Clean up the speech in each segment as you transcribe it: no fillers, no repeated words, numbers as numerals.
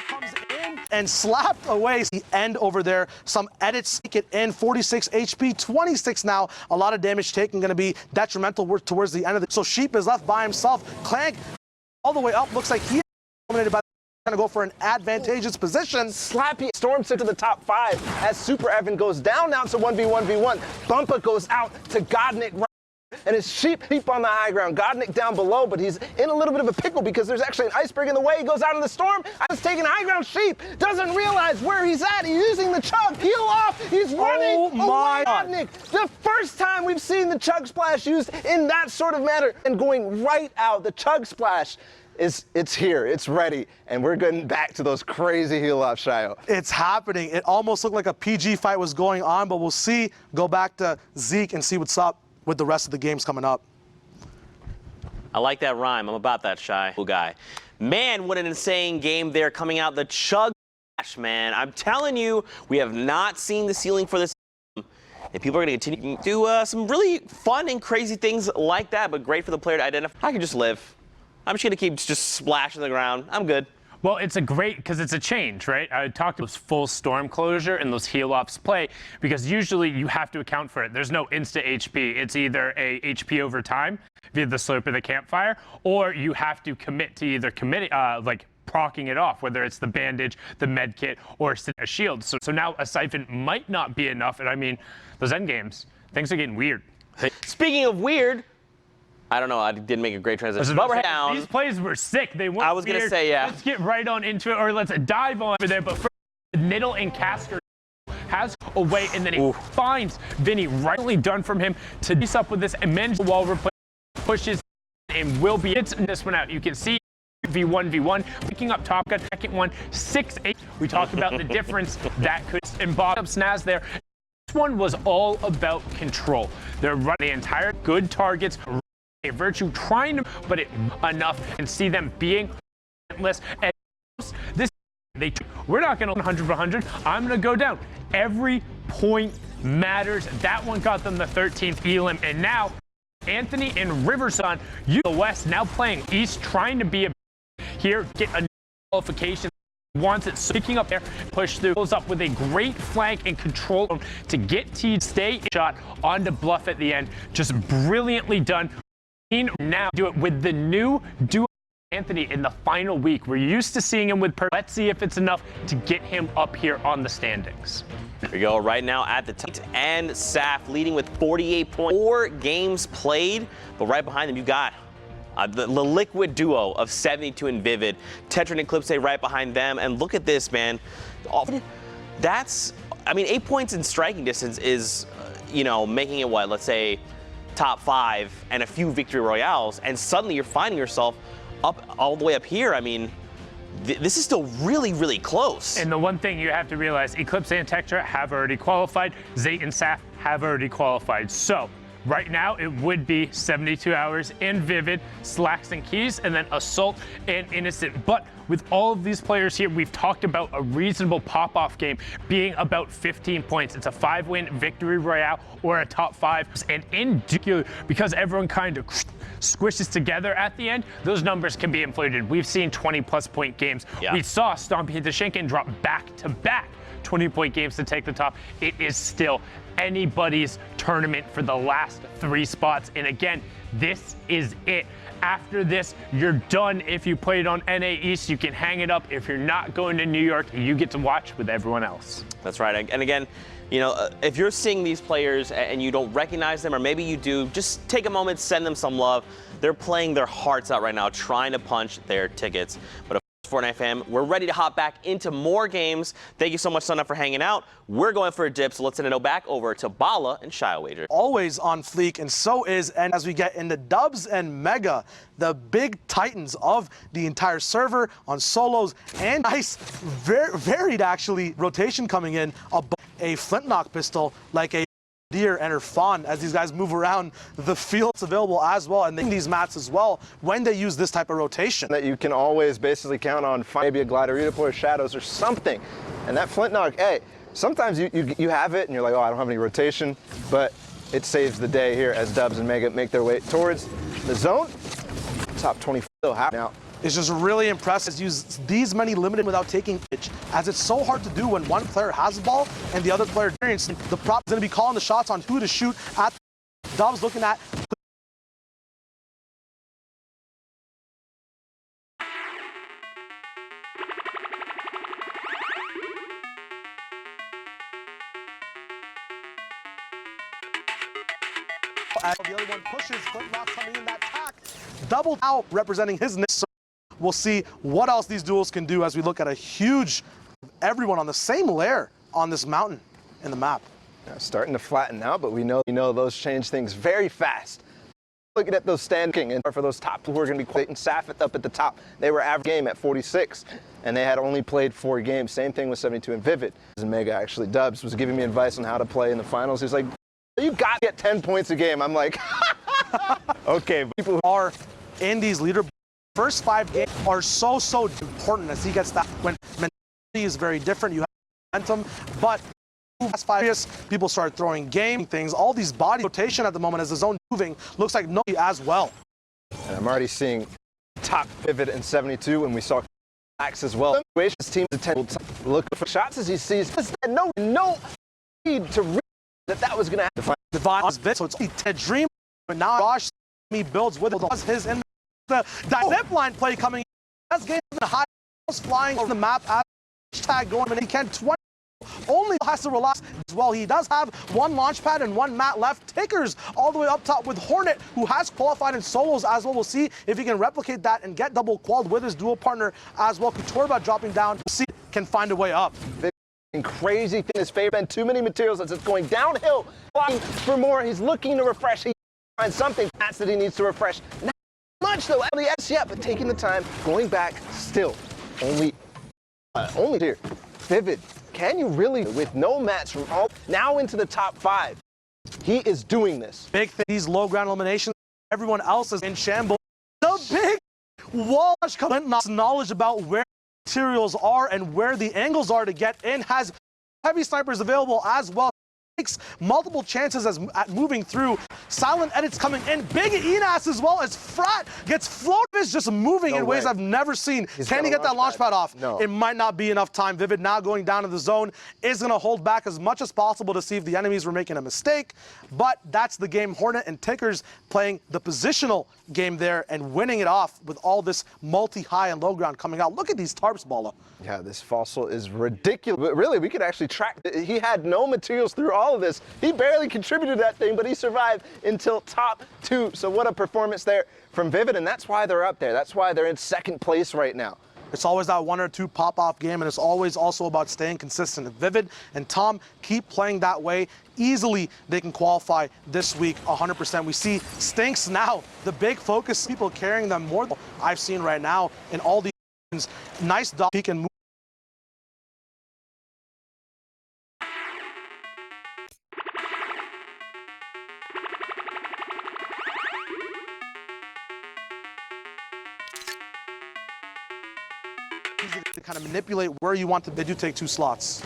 comes in and slapped away the end over there. Some edits take it in. 46 HP, 26 now. A lot of damage taken, going to be detrimental towards the end of the. So Sheep is left by himself. Clank all the way up. Looks like he is dominated by. Trying to go for an advantageous position. Slappy storms into the top 5 as Super Evan goes down. Now it's a 1v1v1. Bumpa goes out to Godnik right, and it's Sheep on the high ground. Godnik down below, but he's in a little bit of a pickle because there's actually an iceberg in the way. He goes out in the storm. It's taking high ground. Sheep doesn't realize where he's at. He's using the chug. Heal off. He's running. Oh my Godnik. The first time we've seen the chug splash used in that sort of manner and going right out. The chug splash. It's here, it's ready, and we're getting back to those crazy heal-offs, Shayo. It's happening. It almost looked like a PG fight was going on, but we'll see. Go back to Zeke and see what's up with the rest of the games coming up. I like that rhyme. I'm about that, Shy. Cool guy. Man, what an insane game there coming out. The chug splash, man. I'm telling you, we have not seen the ceiling for this. And people are going to continue to do some really fun and crazy things like that, but great for the player to identify. I can just live. I'm just going to keep just splashing the ground. I'm good. Well, it's a great, because it's a change, right? I talked about full storm closure and those heal-offs play, because usually you have to account for it. There's no insta HP. It's either a HP over time via the slope of the campfire, or you have to commit to either like procking it off, whether it's the bandage, the med kit, or a shield. So now a siphon might not be enough. And I mean, those end games, things are getting weird. Speaking of weird, I don't know. I didn't make a great transition. But we're down. These plays were sick. They weren't. I was going to say, yeah. Let's get right on into it, or let's dive on over there. But first, Niddle and Casker has a way, and then he finds Vinny. Rightly done from him to piece up with this immense wall replay. Pushes and will be hitting this one out. You can see V1v1 picking up Top Gun. Second one 6-8. We talked about the difference that could and bottom Snaz there. This one was all about control. They're running the entire good targets. Virtue trying to, but it enough and see them being relentless. And this we're not going to 100 I'm going to go down. Every point matters. That one got them the 13th elim, and now Anthony and Riverson, you the West now playing East, trying to be a here, get a qualification. Wants it picking up there, push through, pulls up with a great flank and control to get T stay shot onto Bluff at the end. Just brilliantly done. Now do it with the new duo Anthony in the final week. We're used to seeing him with let's see if it's enough to get him up here on the standings. Here we go right now at the top, and Saf leading with 48 points. 4 games played, but right behind them you got the liquid duo of 72 and Vivid. Tetra and Eclipse right behind them, and look at this, man. That's, I mean, 8 points in striking distance is, you know, making it what, let's say, top 5 and a few victory royales, and suddenly you're finding yourself up all the way up here. I mean, this is still really, really close. And the one thing you have to realize, Eclipse and Tetra have already qualified. Zayt and Saf have already qualified. So right now it would be 72 hours in Vivid, Slacks and Keys, and then Assault and Innocent. But with all of these players here, we've talked about a reasonable pop-off game being about 15 points. It's a 5-win victory royale or a top 5. And in particular, because everyone kind of squishes together at the end, those numbers can be inflated. We've seen 20-plus point games. Yeah. We saw Stompy Dashinkin drop back-to-back 20-point games to take the top. It is still anybody's tournament for the last 3 spots. And again, this is it. After this, you're done. If you played on NA East, you can hang it up. If you're not going to New York, you get to watch with everyone else. That's right. And again, you know, if you're seeing these players and you don't recognize them, or maybe you do, just take a moment, send them some love. They're playing their hearts out right now, trying to punch their tickets. But Fortnite fam, we're ready to hop back into more games. Thank you so much, Sonna, for hanging out. We're going for a dip, so let's send it back over to Bala and Shia Wager. Always on fleek, and so is, and as we get into Dubs and Mega, the big titans of the entire server on solos, and nice, varied actually, rotation coming in, a flintlock pistol like a Deer and her Fawn as these guys move around the fields available as well, and these mats as well when they use this type of rotation. That you can always basically count on maybe a glider redeploy, shadows or something. And that flintlock, hey, sometimes you have it and you're like, oh, I don't have any rotation, but it saves the day here as Dubs and Mega make their way towards the zone. Top 20 still happen. Now, is just really impressive. Use these many limited without taking pitch, as it's so hard to do when one player has the ball and the other player experienced. The prop is going to be calling the shots on who to shoot at. Dubs looking at. As the other one pushes, Flintlock coming in that tack. Double out representing his niche. So we'll see what else these duels can do as we look at a huge, everyone on the same layer on this mountain in the map. Now, starting to flatten out, but we know those change things very fast. Looking at those standing and for those top who are going to be Clayton Saffett up at the top. They were average game at 46, and they had only played 4 games. Same thing with 72 and Vivid. And Mega actually, Dubs was giving me advice on how to play in the finals. He's like, you got to get 10 points a game. I'm like, okay. People who are in these leaderboards, first 5 games are so important as he gets that. When mentality is very different, you have momentum, but last 5 years, people start throwing game things. All these body rotation at the moment as the zone moving looks like nobody as well. And I'm already seeing top Vivid and 72, and we saw Max as well. This team is look for shots as he sees. No need to read that was going to happen. Divine bit, so it's a dream, but now Josh builds with his in the zip line play coming. That's game the high flying over the map as tag going, and he can 20. Only has to relax as well. He does have 1 launch pad and 1 mat left. Tickers all the way up top with Hornet, who has qualified in solos as well. We'll see if he can replicate that and get double qualled with his dual partner as well. Kuturba dropping down. See, can find a way up. Crazy thing is favor and too many materials as it's going downhill. For more, he's looking to refresh. He finds something that he needs to refresh. Not much though, LES yet, but taking the time, going back still. Only here. Vivid, can you really, with no mats from all, now into the top 5? He is doing this. Big thing, these low ground eliminations, everyone else is in shambles. The big wall knowledge about where materials are and where the angles are to get in, has heavy snipers available as well. Takes multiple chances at moving through. Silent edits coming in. Big Enas as well as Frat gets floated. Is just moving in ways I've never seen. Can he get that launch pad off? No. It might not be enough time. Vivid now going down to the zone is going to hold back as much as possible to see if the enemies were making a mistake. But that's the game. Hornet and Tickers playing the positional game there and winning it off with all this multi-high and low ground coming out. Look at these tarps, Bala. Yeah, this fossil is ridiculous. But really, we could actually track. He had no materials through all of this. He barely contributed to that thing, but he survived until top 2. So what a performance there from Vivid, and that's why they're up there. That's why they're in 2nd place right now. It's always that 1 or 2 pop-off game, and it's always also about staying consistent. If Vivid and Tom keep playing that way, easily they can qualify this week 100%. We see Stinks now, the big focus, people carrying them more than I've seen right now in all these games. Nice dog peek and move. To kind of manipulate where you want to. They do take 2 slots.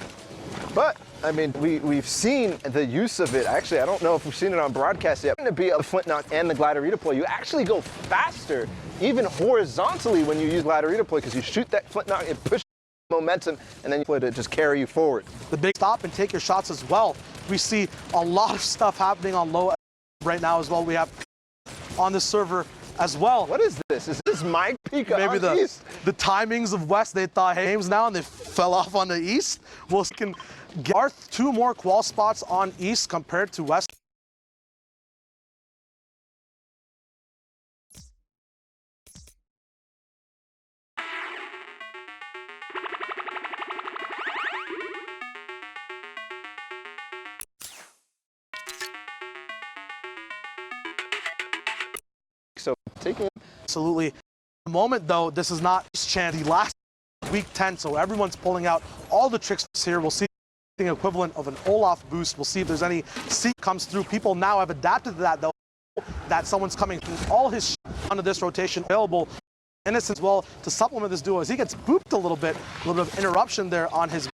But, I mean, we've seen the use of it. Actually, I don't know if we've seen it on broadcast yet. To be a Flintlock and the glider redeploy, you actually go faster, even horizontally when you use glider redeploy, because you shoot that Flintlock, it pushes momentum, and then you put it just carry you forward. The big stop and take your shots as well. We see a lot of stuff happening on low right now as well. We have on the server as well. What is this? Is this Mike Pika Maybe on East? the timings of West, they thought, hey, games now, and they fell off on the East. We'll can get 2 more qual spots on East compared to West. So taking Absolutely. At the moment, though, this is not chance. The last week 10, so everyone's pulling out all the tricks here. We'll see the equivalent of an Olaf boost. We'll see if there's any seat comes through. People now have adapted to that, though, that someone's coming through all his onto this rotation available. Innocent as well to supplement this duo as he gets booped a little bit of interruption there on his